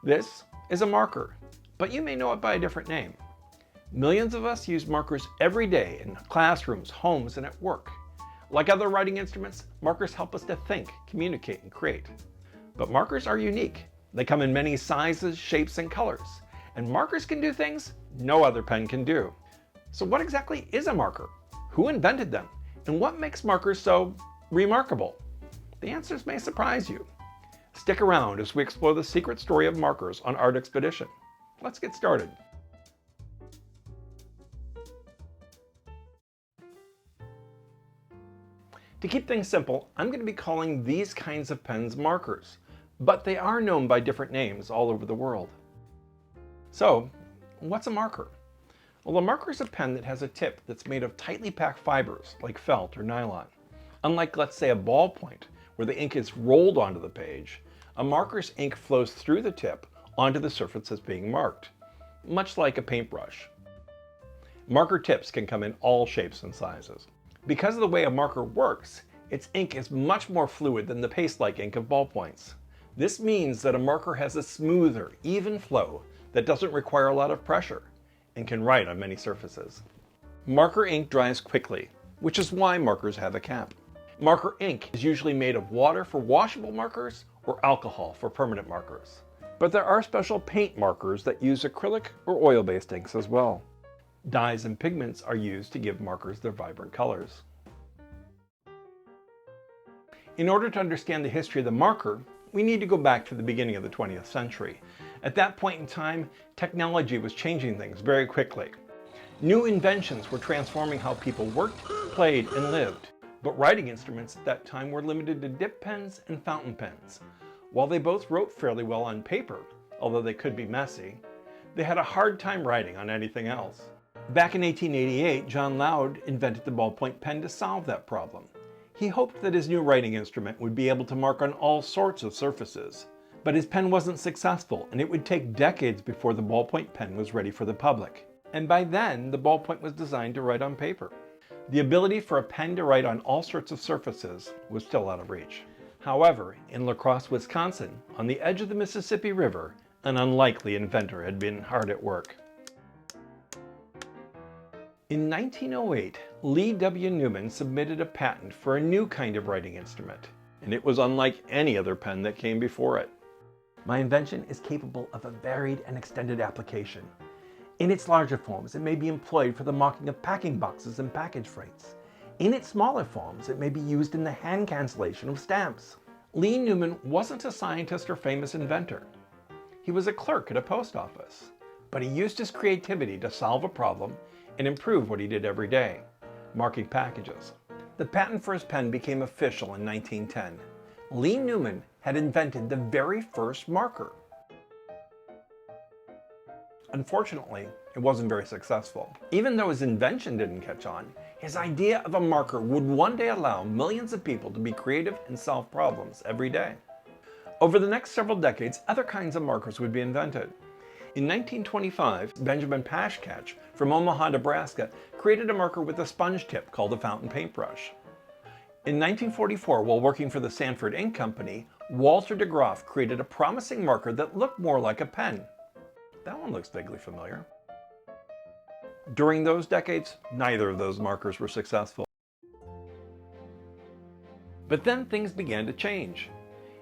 This is a marker, but you may know it by a different name. Millions of us use markers every day in classrooms, homes, and at work. Like other writing instruments, markers help us to think, communicate, and create. But markers are unique. They come in many sizes, shapes, and colors. And markers can do things no other pen can do. So what exactly is a marker? Who invented them? And what makes markers so remarkable? The answers may surprise you. Stick around as we explore the secret story of markers on Art Expedition. Let's get started. To keep things simple, I'm going to be calling these kinds of pens markers, but they are known by different names all over the world. So, what's a marker? Well, a marker is a pen that has a tip that's made of tightly packed fibers like felt or nylon. Unlike, let's say, a ballpoint, where the ink is rolled onto the page, a marker's ink flows through the tip onto the surface that's being marked, much like a paintbrush. Marker tips can come in all shapes and sizes. Because of the way a marker works, its ink is much more fluid than the paste-like ink of ballpoints. This means that a marker has a smoother, even flow that doesn't require a lot of pressure and can write on many surfaces. Marker ink dries quickly, which is why markers have a cap. Marker ink is usually made of water for washable markers or alcohol for permanent markers. But there are special paint markers that use acrylic or oil-based inks as well. Dyes and pigments are used to give markers their vibrant colors. In order to understand the history of the marker, we need to go back to the beginning of the 20th century. At that point in time, technology was changing things very quickly. New inventions were transforming how people worked, played, and lived. But writing instruments at that time were limited to dip pens and fountain pens. While they both wrote fairly well on paper, although they could be messy, they had a hard time writing on anything else. Back in 1888, John Loud invented the ballpoint pen to solve that problem. He hoped that his new writing instrument would be able to mark on all sorts of surfaces. But his pen wasn't successful, and it would take decades before the ballpoint pen was ready for the public. And by then, the ballpoint was designed to write on paper. The ability for a pen to write on all sorts of surfaces was still out of reach. However, in La Crosse, Wisconsin, on the edge of the Mississippi River, an unlikely inventor had been hard at work. In 1908, Lee W. Newman submitted a patent for a new kind of writing instrument, and it was unlike any other pen that came before it. My invention is capable of a varied and extended application. In its larger forms, it may be employed for the marking of packing boxes and package freights. In its smaller forms, it may be used in the hand cancellation of stamps. Lee Newman wasn't a scientist or famous inventor. He was a clerk at a post office, but he used his creativity to solve a problem and improve what he did every day, marking packages. The patent for his pen became official in 1910. Lee Newman had invented the very first marker. Unfortunately, it wasn't very successful. Even though his invention didn't catch on, his idea of a marker would one day allow millions of people to be creative and solve problems every day. Over the next several decades, other kinds of markers would be invented. In 1925, Benjamin Pashkatch from Omaha, Nebraska, created a marker with a sponge tip called a fountain paintbrush. In 1944, while working for the Sanford Ink Company, Walter de Groff created a promising marker that looked more like a pen. That one looks vaguely familiar. During those decades, neither of those markers were successful. But then things began to change.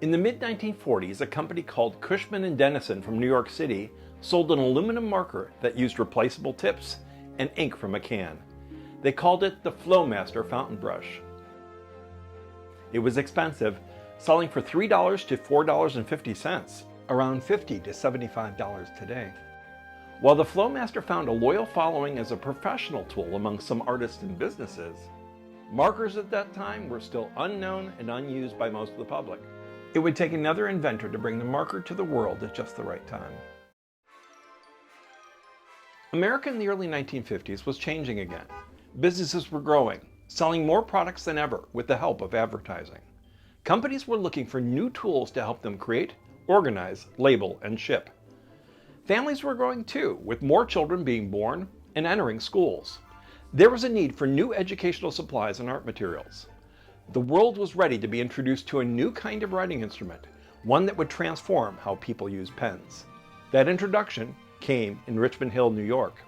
In the mid-1940s, a company called Cushman & Dennison from New York City sold an aluminum marker that used replaceable tips and ink from a can. They called it the Flowmaster fountain brush. It was expensive, selling for $3 to $4.50, around $50 to $75 today. While the Flowmaster found a loyal following as a professional tool among some artists and businesses, markers at that time were still unknown and unused by most of the public. It would take another inventor to bring the marker to the world at just the right time. America in the early 1950s was changing again. Businesses were growing, selling more products than ever with the help of advertising. Companies were looking for new tools to help them create, organize, label, and ship. Families were growing too, with more children being born and entering schools. There was a need for new educational supplies and art materials. The world was ready to be introduced to a new kind of writing instrument, one that would transform how people use pens. That introduction came in Richmond Hill, New York.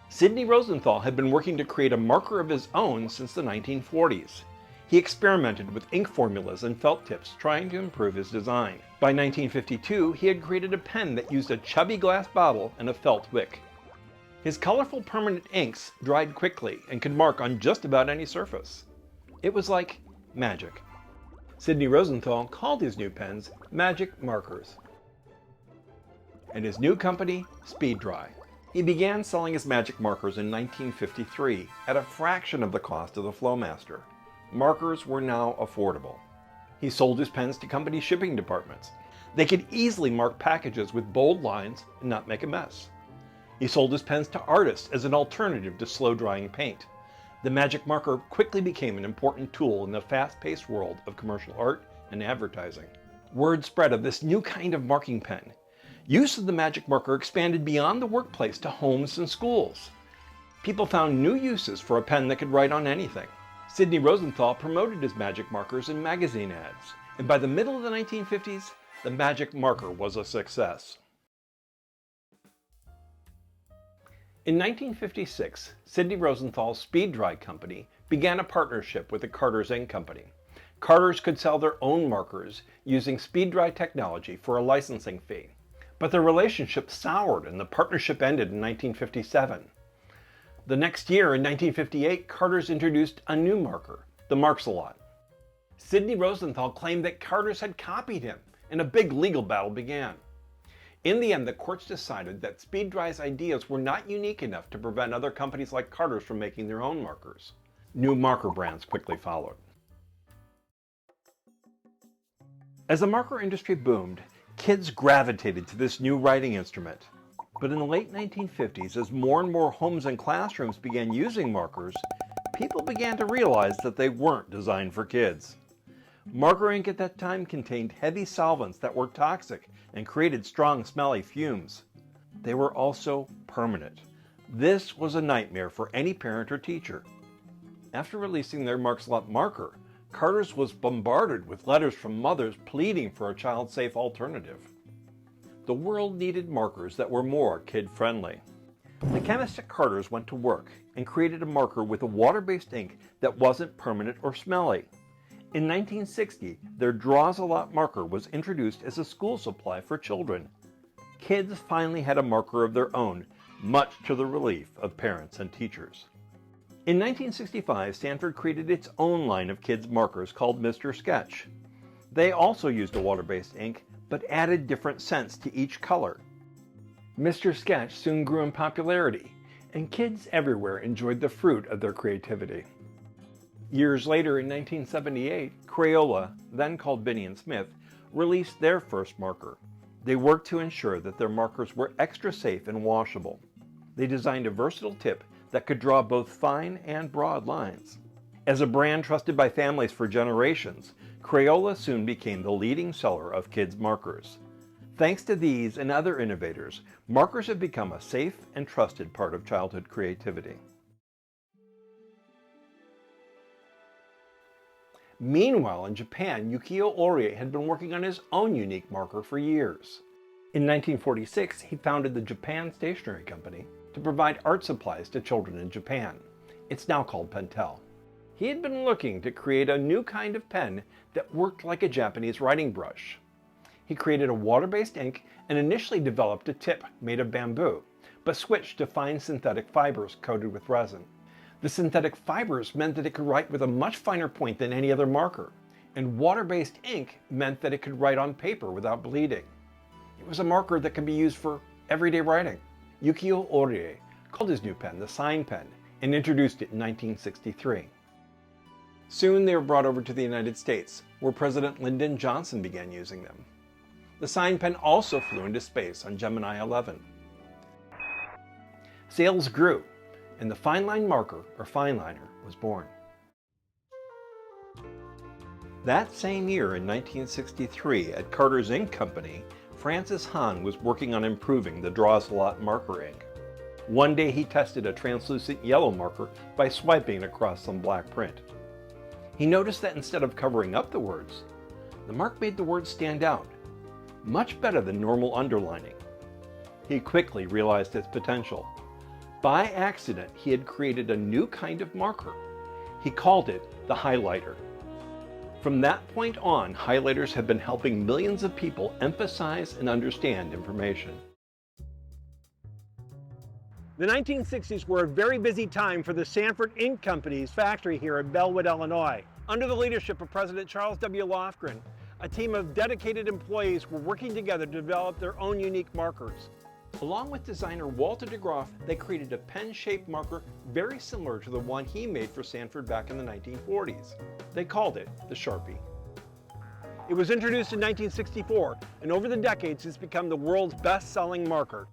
Sidney Rosenthal had been working to create a marker of his own since the 1940s. He experimented with ink formulas and felt tips, trying to improve his design. By 1952, he had created a pen that used a chubby glass bottle and a felt wick. His colorful permanent inks dried quickly and could mark on just about any surface. It was like magic. Sidney Rosenthal called his new pens magic markers. And his new company, Speed Dry. He began selling his magic markers in 1953 at a fraction of the cost of the Flowmaster. Markers were now affordable. He sold his pens to company shipping departments. They could easily mark packages with bold lines and not make a mess. He sold his pens to artists as an alternative to slow-drying paint. The magic marker quickly became an important tool in the fast-paced world of commercial art and advertising. Word spread of this new kind of marking pen. Use of the magic marker expanded beyond the workplace to homes and schools. People found new uses for a pen that could write on anything. Sidney Rosenthal promoted his magic markers in magazine ads, and by the middle of the 1950s, the magic marker was a success. In 1956, Sidney Rosenthal's Speed Dry Company began a partnership with the Carter's Ink Company. Carter's could sell their own markers using Speed Dry technology for a licensing fee. But the relationship soured and the partnership ended in 1957. The next year, in 1958, Carter's introduced a new marker, the Marks-A-Lot. Sidney Rosenthal claimed that Carter's had copied him, and a big legal battle began. In the end, the courts decided that Speed Dry's ideas were not unique enough to prevent other companies like Carter's from making their own markers. New marker brands quickly followed. As the marker industry boomed, kids gravitated to this new writing instrument. But in the late 1950s, as more and more homes and classrooms began using markers, people began to realize that they weren't designed for kids. Marker ink at that time contained heavy solvents that were toxic and created strong, smelly fumes. They were also permanent. This was a nightmare for any parent or teacher. After releasing their Marks-A-Lot marker, Carter's was bombarded with letters from mothers pleading for a child-safe alternative. The world needed markers that were more kid-friendly. The chemists at Carter's went to work and created a marker with a water-based ink that wasn't permanent or smelly. In 1960, their Draws-A-Lot marker was introduced as a school supply for children. Kids finally had a marker of their own, much to the relief of parents and teachers. In 1965, Stanford created its own line of kids' markers called Mr. Sketch. They also used a water-based ink, but added different scents to each color. Mr. Sketch soon grew in popularity, and kids everywhere enjoyed the fruit of their creativity. Years later, in 1978, Crayola, then called Binney & Smith, released their first marker. They worked to ensure that their markers were extra safe and washable. They designed a versatile tip that could draw both fine and broad lines. As a brand trusted by families for generations, Crayola soon became the leading seller of kids' markers. Thanks to these and other innovators, markers have become a safe and trusted part of childhood creativity. Meanwhile, in Japan, Yukio Horie had been working on his own unique marker for years. In 1946, he founded the Japan Stationery Company to provide art supplies to children in Japan. It's now called Pentel. He had been looking to create a new kind of pen that worked like a Japanese writing brush. He created a water-based ink and initially developed a tip made of bamboo, but switched to fine synthetic fibers coated with resin. The synthetic fibers meant that it could write with a much finer point than any other marker, and water-based ink meant that it could write on paper without bleeding. It was a marker that could be used for everyday writing. Yukio Horie called his new pen the Sign Pen and introduced it in 1963. Soon they were brought over to the United States, where President Lyndon Johnson began using them. The Sign Pen also flew into space on Gemini 11. Sales grew, and the Fine Line marker, or Fineliner, was born. That same year in 1963, at Carter's Ink Company, Francis Hahn was working on improving the Draws-A-Lot marker ink. One day he tested a translucent yellow marker by swiping across some black print. He noticed that instead of covering up the words, The mark made the words stand out, much better than normal underlining. He quickly realized its potential. By accident, he had created a new kind of marker. He called it the highlighter. From that point on, highlighters have been helping millions of people emphasize and understand information. The 1960s were a very busy time for the Sanford Ink Company's factory here in Bellwood, Illinois. Under the leadership of President Charles W. Lofgren, a team of dedicated employees were working together to develop their own unique markers. Along with designer Walter de Groff, they created a pen-shaped marker very similar to the one he made for Sanford back in the 1940s. They called it the Sharpie. It was introduced in 1964, and over the decades it's become the world's best-selling marker.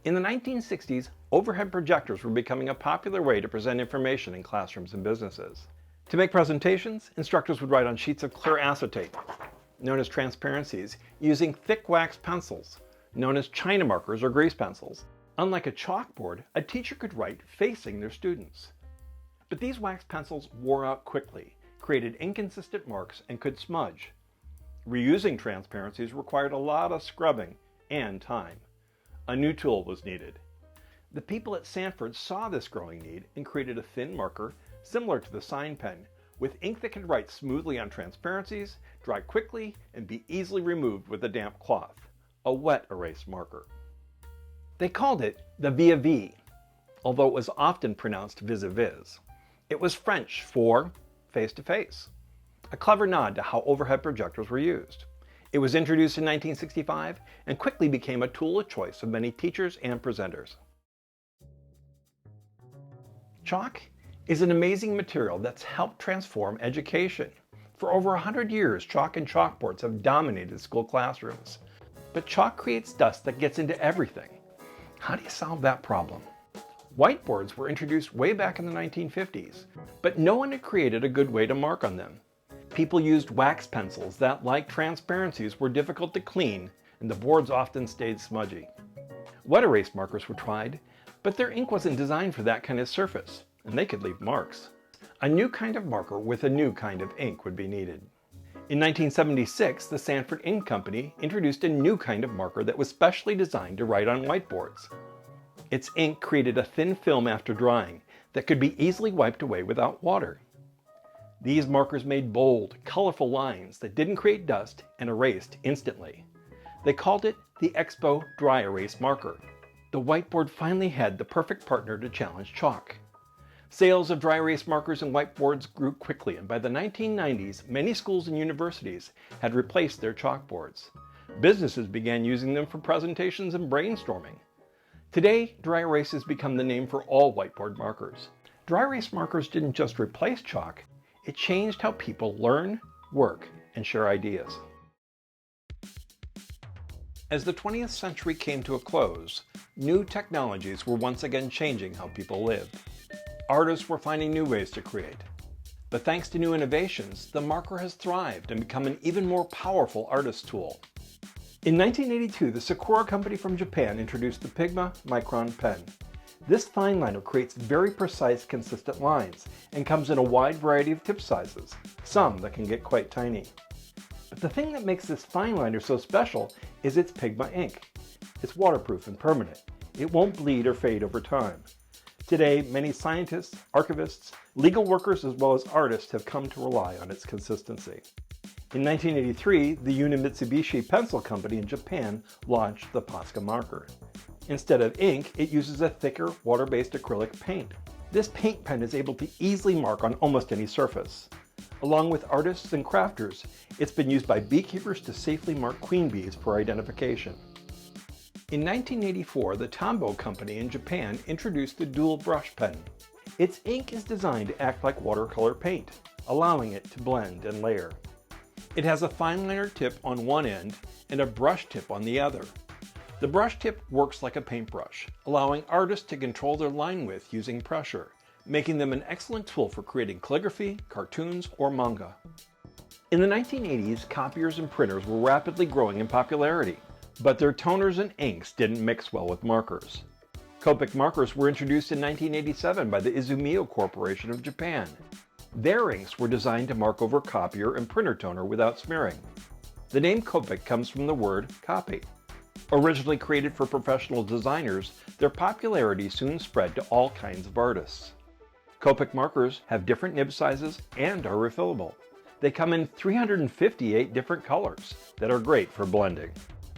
In the 1960s, overhead projectors were becoming a popular way to present information in classrooms and businesses. To make presentations, instructors would write on sheets of clear acetate, known as transparencies, using thick wax pencils, known as China markers or grease pencils. Unlike a chalkboard, a teacher could write facing their students. But these wax pencils wore out quickly, created inconsistent marks, and could smudge. Reusing transparencies required a lot of scrubbing and time. A new tool was needed. The people at Sanford saw this growing need and created a thin marker similar to the sign pen, with ink that could write smoothly on transparencies, dry quickly, and be easily removed with a damp cloth, a wet erase marker. They called it the vis-a-vis, although it was often pronounced vis-a-vis. It was French for face-to-face, a clever nod to how overhead projectors were used. It was introduced in 1965 and quickly became a tool of choice of many teachers and presenters. Chalk is an amazing material that's helped transform education. For over 100 years, chalk and chalkboards have dominated school classrooms. But chalk creates dust that gets into everything. How do you solve that problem? Whiteboards were introduced way back in the 1950s, but no one had created a good way to mark on them. People used wax pencils that, like transparencies, were difficult to clean, and the boards often stayed smudgy. Wet erase markers were tried, but their ink wasn't designed for that kind of surface, and they could leave marks. A new kind of marker with a new kind of ink would be needed. In 1976, the Sanford Ink Company introduced a new kind of marker that was specially designed to write on whiteboards. Its ink created a thin film after drying that could be easily wiped away without water. These markers made bold, colorful lines that didn't create dust and erased instantly. They called it the Expo Dry Erase Marker. The whiteboard finally had the perfect partner to challenge chalk. Sales of dry erase markers and whiteboards grew quickly, and by the 1990s, many schools and universities had replaced their chalkboards. Businesses began using them for presentations and brainstorming. Today, dry erase has become the name for all whiteboard markers. Dry erase markers didn't just replace chalk, it changed how people learn, work, and share ideas. As the 20th century came to a close, new technologies were once again changing how people lived. Artists were finding new ways to create. But thanks to new innovations, the marker has thrived and become an even more powerful artist tool. In 1982, the Sakura company from Japan introduced the Pigma Micron pen. This fine liner creates very precise, consistent lines and comes in a wide variety of tip sizes, some that can get quite tiny. But the thing that makes this fine liner so special is its Pigma ink. It's waterproof and permanent. It won't bleed or fade over time. Today, many scientists, archivists, legal workers, as well as artists have come to rely on its consistency. In 1983, the Mitsubishi Pencil Company in Japan launched the Posca marker. Instead of ink, it uses a thicker, water-based acrylic paint. This paint pen is able to easily mark on almost any surface. Along with artists and crafters, it's been used by beekeepers to safely mark queen bees for identification. In 1984, the Tombow Company in Japan introduced the dual brush pen. Its ink is designed to act like watercolor paint, allowing it to blend and layer. It has a fine liner tip on one end and a brush tip on the other. The brush tip works like a paintbrush, allowing artists to control their line width using pressure, making them an excellent tool for creating calligraphy, cartoons, or manga. In the 1980s, copiers and printers were rapidly growing in popularity, but their toners and inks didn't mix well with markers. Copic markers were introduced in 1987 by the Izumio Corporation of Japan. Their inks were designed to mark over copier and printer toner without smearing. The name Copic comes from the word copy. Originally created for professional designers, their popularity soon spread to all kinds of artists. Copic markers have different nib sizes and are refillable. They come in 358 different colors that are great for blending.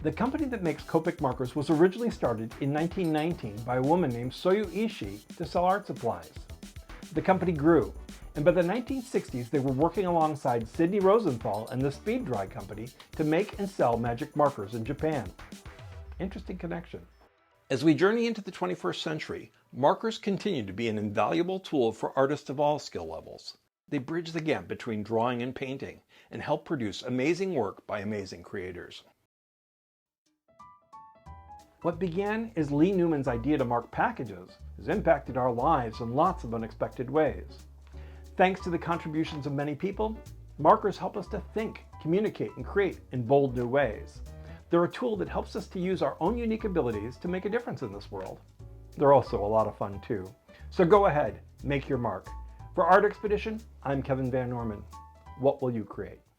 The company that makes Copic markers was originally started in 1919 by a woman named Soyu Ishii to sell art supplies. The company grew, and by the 1960s they were working alongside Sidney Rosenthal and the Speed Dry Company to make and sell magic markers in Japan. Interesting connection. As we journey into the 21st century, markers continue to be an invaluable tool for artists of all skill levels. They bridge the gap between drawing and painting and help produce amazing work by amazing creators. What began as Lee Newman's idea to mark packages has impacted our lives in lots of unexpected ways. Thanks to the contributions of many people, markers help us to think, communicate, and create in bold new ways. They're a tool that helps us to use our own unique abilities to make a difference in this world. They're also a lot of fun too. So go ahead, make your mark. For Art Expedition, I'm Kevin Van Norman. What will you create?